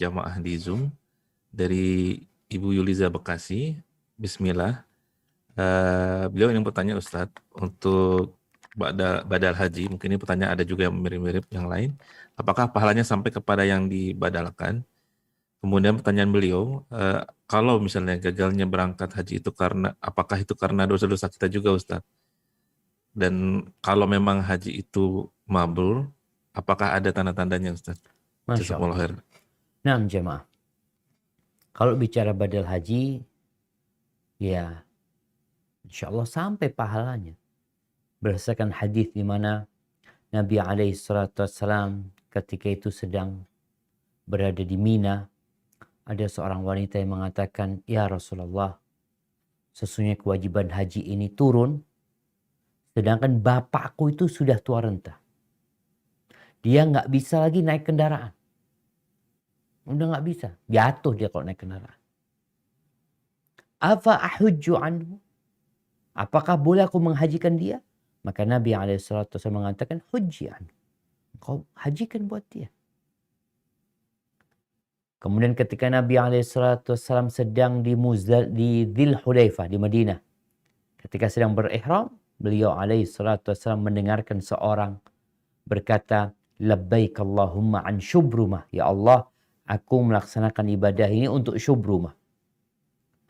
jamaah di Zoom dari Ibu Yuliza Bekasi. Bismillah. Beliau ingin bertanya Ustadz untuk badal haji. Mungkin ini pertanyaan ada juga yang mirip-mirip yang lain. Apakah pahalanya sampai kepada yang dibadalkan? Kemudian pertanyaan beliau, kalau misalnya gagalnya berangkat haji itu apakah itu karena dosa-dosa kita juga Ustadz? Dan kalau memang haji itu mabrur, apakah ada tanda-tandanya Ustadz? Masya Jazakumullah Allah. khair. Nah jemaah, kalau bicara badal haji, ya insya Allah sampai pahalanya. Berdasarkan hadis di mana Nabi SAW ketika itu sedang berada di Mina, ada seorang wanita yang mengatakan, ya Rasulullah, sesungguhnya kewajiban haji ini turun, sedangkan bapakku itu sudah tua renta. Dia nggak bisa lagi naik kendaraan. Udah nggak bisa. Jatuh dia kalau naik kendaraan. Afa ahujju anhu? Apakah boleh aku menghajikan dia? Maka Nabi SAW mengatakan, hujji anhu. Kau hajikan buat dia. Kemudian ketika Nabi SAW sedang di Dzul Hulaifah di Madinah. Ketika sedang berihram, beliau SAW mendengarkan seorang berkata, labbaik Allahumma an syubrumah. Ya Allah, aku melaksanakan ibadah ini untuk syubrumah.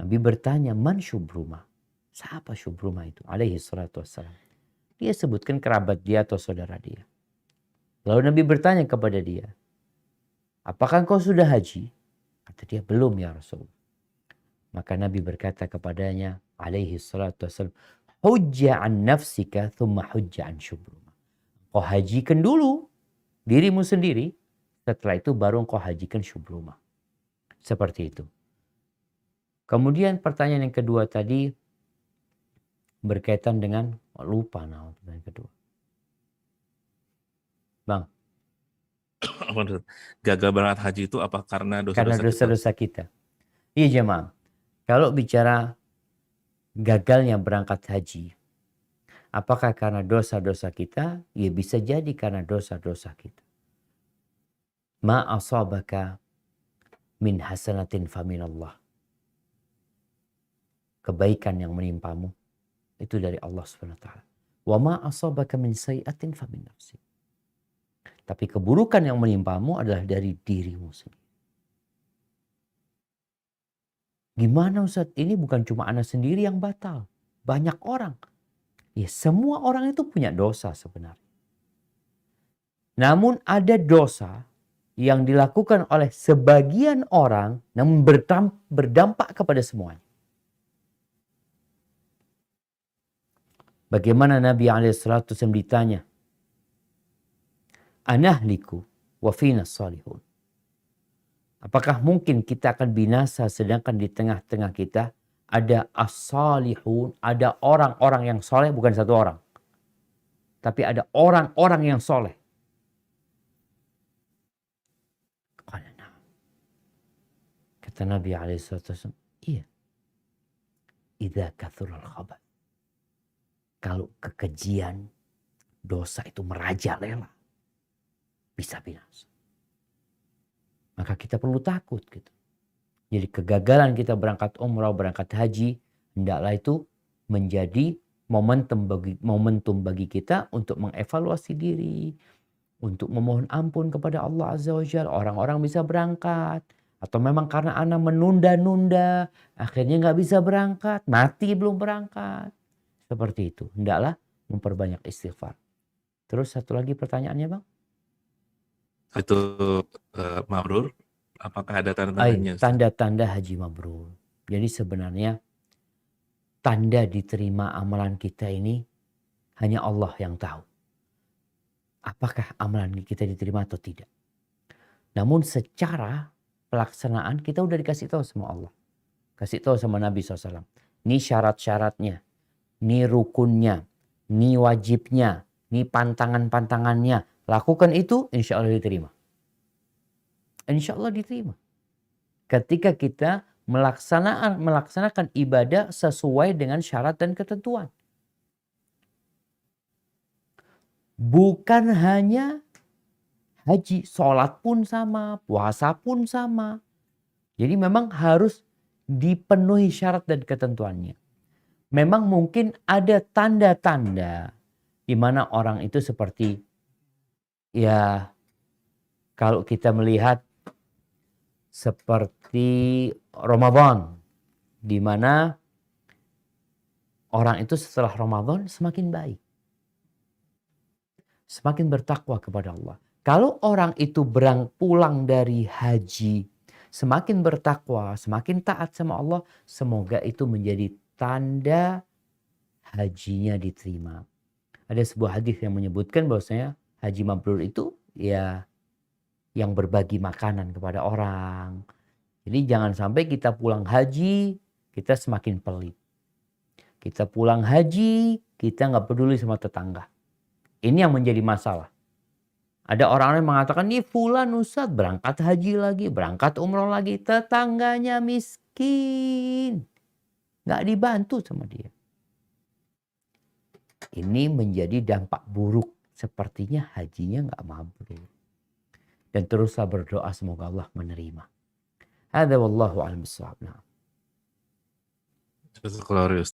Nabi bertanya, man syubrumah? Siapa syubrumah itu? SAW. Dia sebutkan kerabat dia atau saudara dia. Lalu Nabi bertanya kepada dia, apakah engkau sudah haji? Kata dia, belum ya Rasulullah. Maka Nabi berkata kepadanya, SAW, hujja an nafsika thumma hujja an syubrumah. Kau hajikan dulu dirimu sendiri, setelah itu baru engkau hajikan syubrumah. Seperti itu. Kemudian pertanyaan yang kedua tadi berkaitan dengan, lupa nama pertanyaan kedua. Bang. Gagal berangkat haji itu apa karena Karena dosa-dosa kita? dosa-dosa kita. Iya jemaah. Kalau bicara gagalnya berangkat haji, apakah karena dosa-dosa kita? Ya bisa jadi karena dosa-dosa kita. Ma asabaka min hasanatin faminallah. Kebaikan yang menimpamu itu dari Allah SWT. Wa ma asabaka min sayiatin famin nafsik. Tapi keburukan yang menimpamu adalah dari dirimu sendiri. Gimana Ustaz? Ini bukan cuma anak sendiri yang batal. Banyak orang. Ya semua orang itu punya dosa sebenarnya. Namun ada dosa yang dilakukan oleh sebagian orang namun berdampak kepada semuanya. Bagaimana Nabi SAW ditanya, anahliku wa fina salihun. Apakah mungkin kita akan binasa sedangkan di tengah-tengah kita ada as-salihun, ada orang-orang yang soleh, bukan satu orang. Tapi ada orang-orang yang soleh. Kata Nabi SAW, iya. Idza kathural khabath. Kalau kekejian, dosa itu merajalela, bisa binasa. Maka kita perlu takut gitu. Jadi kegagalan kita berangkat umrah, berangkat haji, hendaklah itu menjadi momentum bagi kita untuk mengevaluasi diri, untuk memohon ampun kepada Allah Azza wa Jalla. Orang-orang bisa berangkat, atau memang karena anak menunda-nunda, akhirnya nggak bisa berangkat, mati belum berangkat. Seperti itu. Hendaklah memperbanyak istighfar. Terus satu lagi pertanyaannya Bang. Itu mabrur, apakah ada tanda-tandanya? Tanda-tanda haji mabrur. Jadi sebenarnya tanda diterima amalan kita ini hanya Allah yang tahu. Apakah amalan kita diterima atau tidak. Namun secara pelaksanaan kita udah dikasih tahu sama Allah. Kasih tahu sama Nabi SAW. Ini syarat-syaratnya. Ini rukunnya. Ini wajibnya. Ini pantangan-pantangannya. Lakukan itu, insya Allah diterima. Insya Allah diterima. Ketika kita melaksanakan ibadah sesuai dengan syarat dan ketentuan. Bukan hanya haji, sholat pun sama, puasa pun sama. Jadi memang harus dipenuhi syarat dan ketentuannya. Memang mungkin ada tanda-tanda di mana orang itu seperti, ya kalau kita melihat seperti Ramadan, di mana orang itu setelah Ramadan semakin baik. Semakin bertakwa kepada Allah. Kalau orang itu pulang dari haji, semakin bertakwa, semakin taat sama Allah, semoga itu menjadi tanda hajinya diterima. Ada sebuah hadis yang menyebutkan bahwasanya haji mabrur itu ya yang berbagi makanan kepada orang. Jadi jangan sampai kita pulang haji, kita semakin pelit. Kita pulang haji, kita nggak peduli sama tetangga. Ini yang menjadi masalah. Ada orang-orang yang mengatakan, nih fulan Ustadz berangkat haji lagi, berangkat umroh lagi. Tetangganya miskin. Nggak dibantu sama dia. Ini menjadi dampak buruk. Sepertinya hajinya nggak mabrur. Dan teruslah berdoa semoga Allah menerima. Hadza wallahu a'lam bishawab. Jazakallahu khairan.